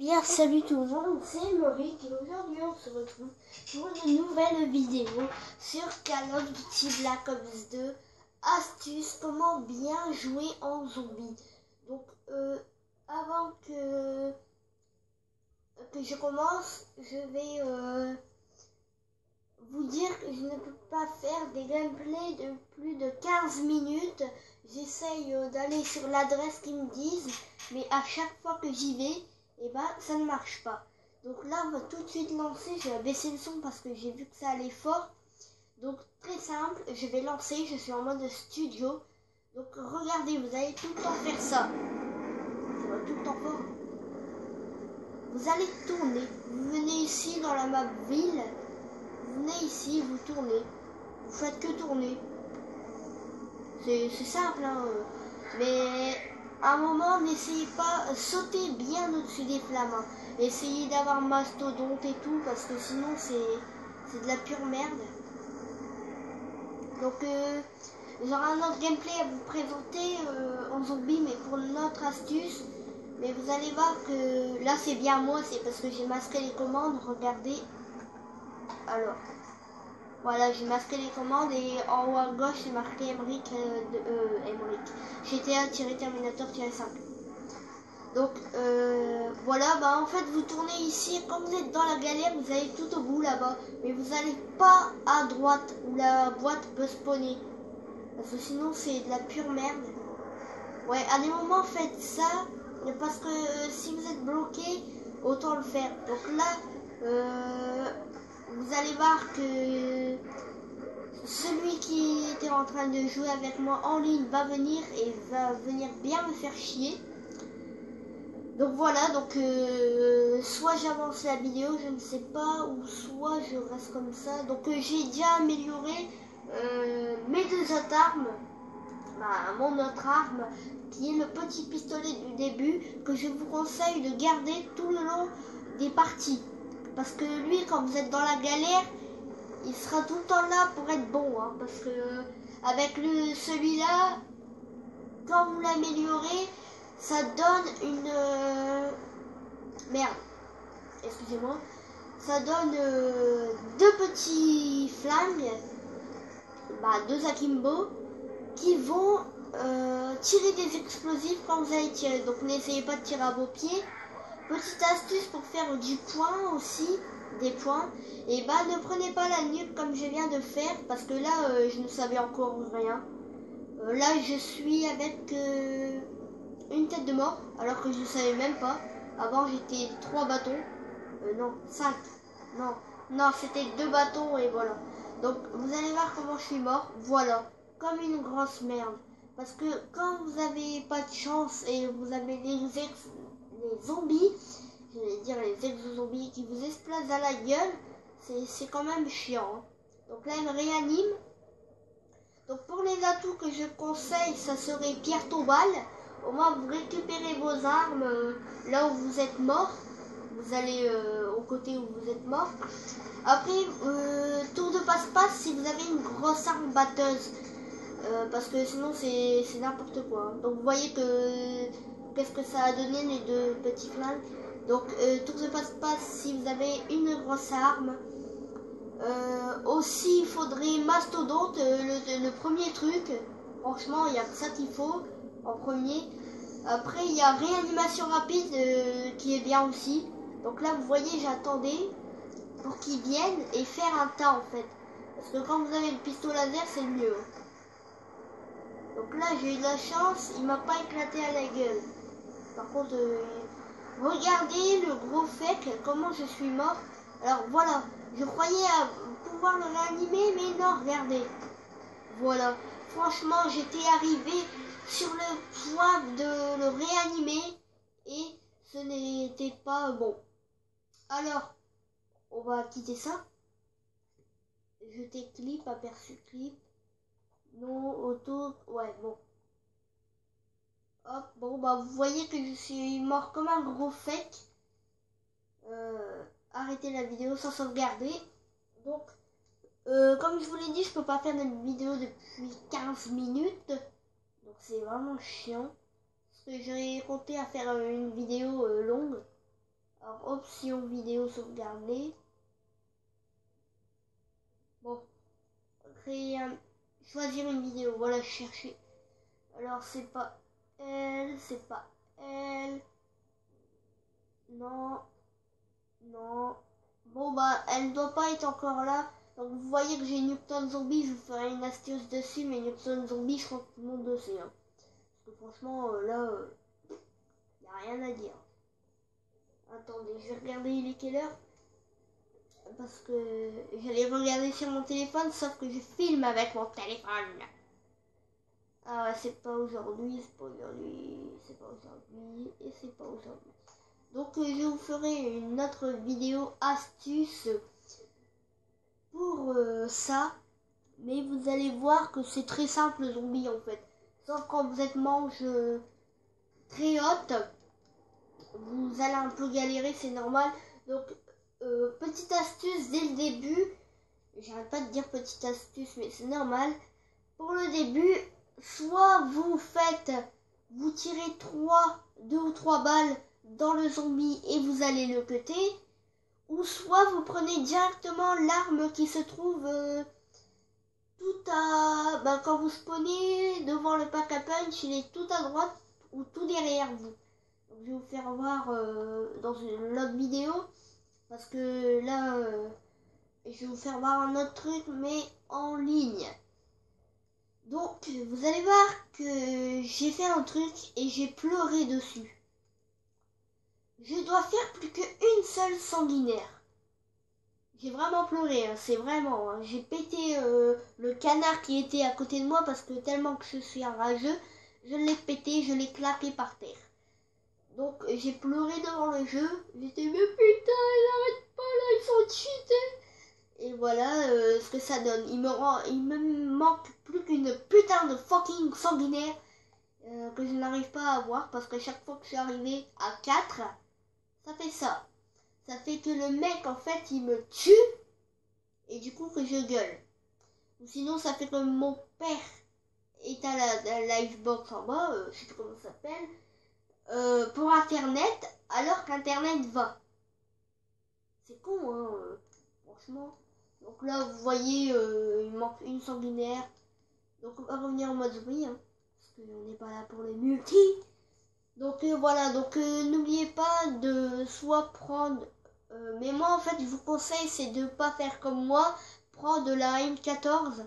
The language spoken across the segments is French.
Bien, salut tout le monde, c'est Maurice et aujourd'hui on se retrouve pour une nouvelle vidéo sur Call of Duty Black Ops 2. Astuce, comment bien jouer en zombie. Donc avant que je commence, je vais vous dire que je ne peux pas faire des gameplays de plus de 15 minutes. J'essaye d'aller sur l'adresse qu'ils me disent, mais à chaque fois que j'y vais, et ben ça ne marche pas. Donc là on va tout de suite lancer. Je vais baisser le son parce que j'ai vu que ça allait fort. Donc très simple, je vais lancer, je suis en mode studio. Donc regardez, vous allez tout le temps faire ça. Ça va tout le temps fort. Vous allez tourner, vous venez ici dans la map ville, vous venez ici, vous tournez, vous faites que tourner. C'est simple hein, mais à un moment n'essayez pas, sautez bien au-dessus des flammes, hein. Essayez d'avoir mastodonte et tout parce que sinon c'est de la pure merde. Donc j'aurai un autre gameplay à vous présenter en zombie mais pour notre astuce. Mais vous allez voir que là c'est bien moi, c'est parce que j'ai masqué les commandes, regardez. Alors voilà, j'ai masqué les commandes et en haut à gauche c'est marqué Emric, GTA-Terminator-5. Donc voilà, bah en fait vous tournez ici, quand vous êtes dans la galère, vous allez tout au bout là-bas, mais vous n'allez pas à droite où la boîte peut spawner, parce que sinon c'est de la pure merde. Ouais, à des moments faites ça, parce que si vous êtes bloqué, autant le faire. Donc là, vous allez voir que celui qui était en train de jouer avec moi en ligne va venir et va venir bien me faire chier. Donc voilà, donc soit j'avance la vidéo, je ne sais pas, ou soit je reste comme ça. Donc j'ai déjà amélioré mes deux autres armes, mon autre arme, qui est le petit pistolet du début, que je vous conseille de garder tout le long des parties. Parce que lui, quand vous êtes dans la galère, il sera tout le temps là pour être bon, hein, parce que avec celui-là, quand vous l'améliorez, ça donne une merde, excusez-moi, ça donne deux petits flingues, deux akimbo, qui vont tirer des explosifs quand vous allez tirer. Donc n'essayez pas de tirer à vos pieds. Petite astuce pour faire du point aussi, des points, et ne prenez pas la nuque comme je viens de faire, parce que là je ne savais encore rien. Là je suis avec une tête de mort, alors que je ne savais même pas. Avant j'étais 3 bâtons, non 5, non c'était 2 bâtons et voilà. Donc vous allez voir comment je suis mort, voilà, comme une grosse merde. Parce que quand vous avez pas de chance et vous avez les zombies, je vais dire les ex-zombies qui vous explosent à la gueule, c'est quand même chiant, hein. Donc là, elle me réanime. Donc pour les atouts que je conseille, ça serait pierre tombale. Au moins, vous récupérez vos armes là où vous êtes mort. Vous allez au côté où vous êtes mort. Après, tour de passe-passe si vous avez une grosse arme batteuse. Parce que sinon c'est n'importe quoi. Donc vous voyez que qu'est-ce que ça a donné les deux petits flingues. Donc tour de passe-passe si vous avez une grosse arme. Aussi il faudrait mastodonte, le premier truc. Franchement il y a que ça qu'il faut en premier. Après il y a réanimation rapide qui est bien aussi. Donc là vous voyez j'attendais pour qu'ils viennent et faire un tas en fait. Parce que quand vous avez le pistolet laser c'est le mieux. Donc là j'ai eu de la chance, il m'a pas éclaté à la gueule. Par contre, regardez le gros fake, comment je suis mort. Alors voilà, je croyais pouvoir le réanimer, mais non, regardez. Voilà, franchement j'étais arrivé sur le point de le réanimer et ce n'était pas bon. Alors, on va quitter ça. Jeter clip, aperçu clip. Non, auto, ouais, bon. Hop, bon, vous voyez que je suis mort comme un gros fake. Arrêtez la vidéo sans sauvegarder. Donc, comme je vous l'ai dit, je peux pas faire de vidéo depuis 15 minutes. Donc, c'est vraiment chiant. Parce que j'aurais compté à faire une vidéo longue. option vidéo sauvegarder. Bon, créer un... choisir une vidéo, voilà, chercher. Alors c'est pas elle, c'est pas elle. Non, non. Bon bah elle doit pas être encore là. Donc vous voyez que j'ai Newton Zombie, je vous ferai une astuce dessus, mais Newton Zombie je crois que tout le monde le sait. Hein. Parce que franchement là, y a rien à dire. Attendez, je vais regarder il est quelle heure. Parce que j'allais regarder sur mon téléphone, sauf que je filme avec mon téléphone. Ah ouais, c'est pas aujourd'hui, c'est pas aujourd'hui, c'est pas aujourd'hui, et c'est pas aujourd'hui. Donc je vous ferai une autre vidéo astuce pour ça. Mais vous allez voir que c'est très simple zombie en fait. Sauf quand vous êtes manche très haute, vous allez un peu galérer, c'est normal. Donc petite astuce dès le début. J'arrête pas de dire petite astuce, mais c'est normal. Pour le début, soit vous tirez 2 ou 3 balles dans le zombie et vous allez le cutter, ou soit vous prenez directement l'arme qui se trouve tout à... quand vous spawnez devant le pack à punch, il est tout à droite ou tout derrière vous. Donc, je vais vous faire voir dans une autre vidéo, parce que là, je vais vous faire voir un autre truc, mais en ligne. Donc, vous allez voir que j'ai fait un truc et j'ai pleuré dessus. Je dois faire plus qu'une seule sanguinaire. J'ai vraiment pleuré, hein, c'est vraiment. Hein. J'ai pété le canard qui était à côté de moi parce que tellement que je suis un rageux, je l'ai pété, je l'ai claqué par terre. Donc, j'ai pleuré devant le jeu. J'étais, mais putain, ils n'arrêtent pas là, ils sont cheatés. Et voilà ce que ça donne. Il me manque plus qu'une putain de fucking sanguinaire que je n'arrive pas à avoir parce que chaque fois que je suis arrivé à 4, ça fait ça. Ça fait que le mec en fait il me tue et du coup que je gueule. Ou sinon ça fait que mon père est à la livebox en bas, je sais pas comment ça s'appelle, pour internet alors qu'internet va. C'est con hein, franchement. Donc là, vous voyez, il manque une sanguinaire. Donc on va revenir en mode zombie, hein, parce qu'on n'est pas là pour les multi. Donc voilà, donc n'oubliez pas de soit prendre... mais moi, en fait, je vous conseille, c'est de ne pas faire comme moi. Prendre la M14.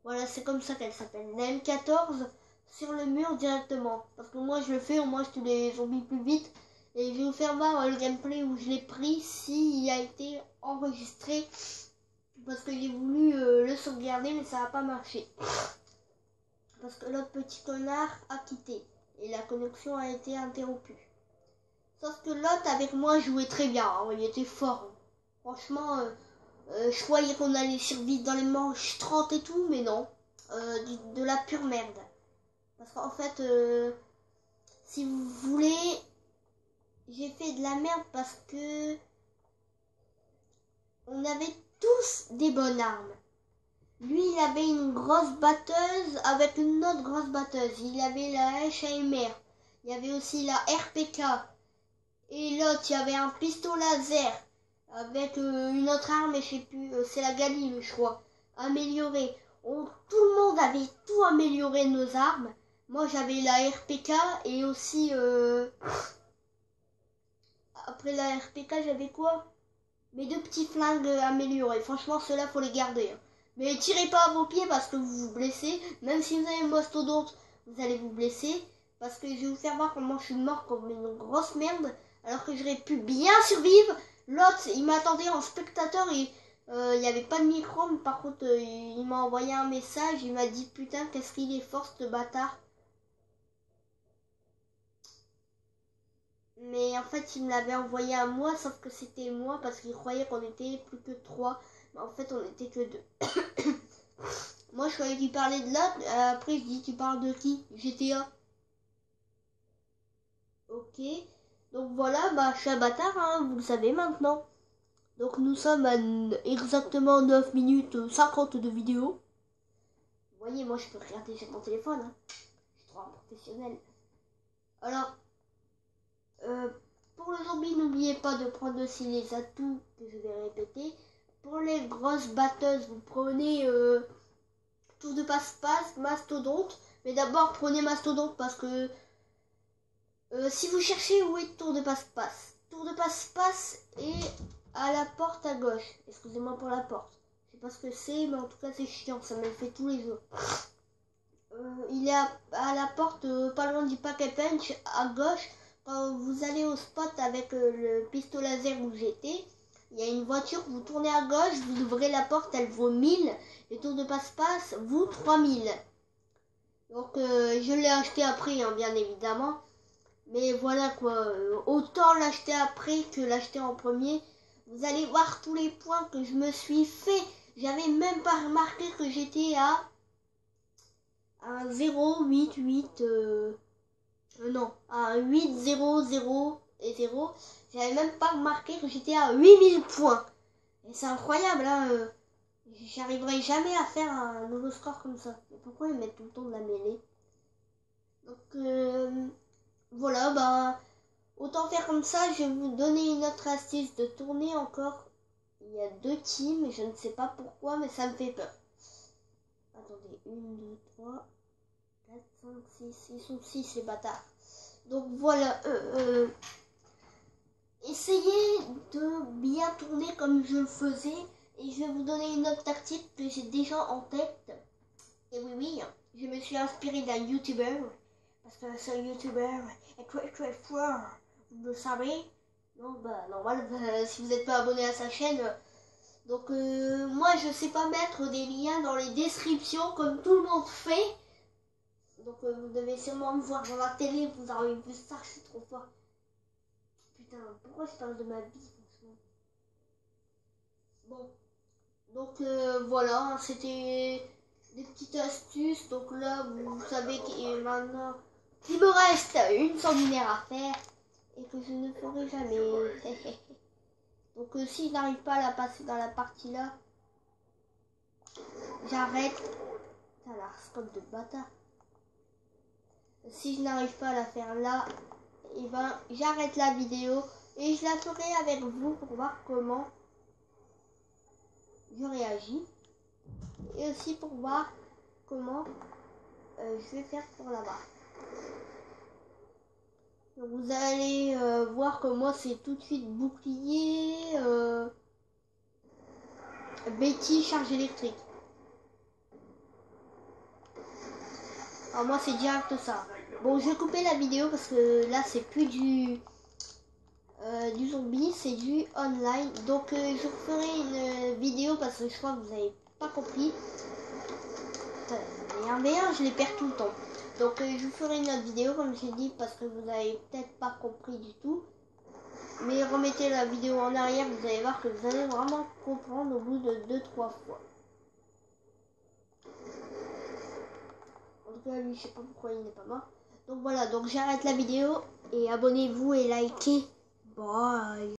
Voilà, c'est comme ça qu'elle s'appelle. La M14 sur le mur directement. Parce que moi, je le fais, au moins, je tue les zombies plus vite. Et je vais vous faire voir le gameplay où je l'ai pris, s'il a été enregistré. Parce que j'ai voulu le sauvegarder, mais ça n'a pas marché. Parce que l'autre petit connard a quitté. Et la connexion a été interrompue. Sauf que l'autre avec moi jouait très bien. Hein, il était fort. Hein. Franchement, je croyais qu'on allait survivre dans les manches 30 et tout, mais non. De la pure merde. Parce qu'en fait, si vous voulez, j'ai fait de la merde parce que on avait tous des bonnes armes. Lui, il avait une grosse batteuse avec une autre grosse batteuse. Il avait la HMR. Il y avait aussi la RPK. Et l'autre, il y avait un pistolet laser avec une autre arme, et je sais plus, c'est la Galil, je crois. Améliorée. Tout le monde avait tout amélioré nos armes. Moi, j'avais la RPK et aussi... après la RPK, j'avais quoi? Mes 2 petits flingues améliorés. Franchement, ceux-là, faut les garder. Hein. Mais tirez pas à vos pieds parce que vous vous blessez. Même si vous avez une mastodonte, vous allez vous blesser. Parce que je vais vous faire voir comment je suis mort comme une grosse merde. Alors que j'aurais pu bien survivre. L'autre, il m'attendait en spectateur et il n'y avait pas de micro. Mais par contre, il m'a envoyé un message. Il m'a dit, putain, qu'est-ce qu'il est fort, ce bâtard. Mais en fait, il me l'avait envoyé à moi, sauf que c'était moi parce qu'il croyait qu'on était plus que 3. Mais en fait, on était que 2. Moi, je croyais qu'il parlait de l'autre. Après, je dis, tu parles de qui? GTA. Ok. Donc voilà, bah, je suis un bâtard, hein, vous le savez maintenant. Donc nous sommes à exactement 9 minutes 50 de vidéo. Vous voyez, moi, je peux regarder sur mon téléphone. Hein. Je suis trop un professionnel. Alors, Pour le zombie, n'oubliez pas de prendre aussi les atouts que je vais répéter. Pour les grosses batteuses, vous prenez tour de passe-passe, mastodonte. Mais d'abord, prenez mastodonte parce que si vous cherchez où est tour de passe-passe, tour de passe-passe est à la porte à gauche. Excusez-moi pour la porte. Je sais pas ce que c'est, mais en tout cas, c'est chiant. Ça me le fait tous les jours. Il est à la porte, pas loin du paquet punch, à gauche. Quand vous allez au spot avec le pistolet laser où j'étais, il y a une voiture, vous tournez à gauche, vous ouvrez la porte, elle vaut 1000. Le tour de passe-passe vaut 3000. Donc je l'ai acheté après, hein, bien évidemment. Mais voilà quoi, autant l'acheter après que l'acheter en premier. Vous allez voir tous les points que je me suis fait. J'avais même pas remarqué que j'étais à 0,88 non, à 8, 0, 0 et 0. J'avais même pas remarqué que j'étais à 8000 points. Et c'est incroyable, hein. J'arriverai jamais à faire un nouveau score comme ça. Mais pourquoi ils mettent tout le temps de la mêlée? Donc, voilà, bah, autant faire comme ça. Je vais vous donner une autre astuce de tourner encore. Il y a 2 teams, je ne sais pas pourquoi, mais ça me fait peur. Attendez, 1, 2, 3... 4, 5, 6, ils sont 6 les bâtards. Donc voilà, essayez de bien tourner comme je le faisais. Et je vais vous donner une autre tactique que j'ai déjà en tête. Et oui, je me suis inspiré d'un youtubeur. Parce que ce youtubeur est très fort. Vous le savez. Non, bah normal, si vous n'êtes pas abonné à sa chaîne. Donc moi je sais pas mettre des liens dans les descriptions comme tout le monde fait. Donc vous devez sûrement me voir dans la télé, vous avez vu ça, c'est trop fort. Putain, pourquoi je parle de ma vie franchement? Bon, donc voilà, c'était des petites astuces. Donc là, vous savez qu'il maintenant il me reste une sanguinaire à faire et que je ne ferai jamais. Donc si je n'arrive pas à la passer dans la partie là, j'arrête. Putain, la scope de bâtard. Si je n'arrive pas à la faire là, et ben j'arrête la vidéo et je la ferai avec vous pour voir comment je réagis et aussi pour voir comment je vais faire pour là-bas. Donc vous allez voir que moi c'est tout de suite bouclier, Betty, charge électrique. Alors moi c'est direct ça. Bon, je vais couper la vidéo parce que là c'est plus du zombie, c'est du online. Donc je ferai une vidéo parce que je crois que vous n'avez pas compris. Et un V1 je les perds tout le temps. Donc je vous ferai une autre vidéo comme j'ai dit parce que vous n'avez peut-être pas compris du tout. Mais remettez la vidéo en arrière, vous allez voir que vous allez vraiment comprendre au bout de 2-3 fois. En tout cas lui je sais pas pourquoi il n'est pas mort. Donc voilà, donc j'arrête la vidéo et abonnez-vous et likez. Bye.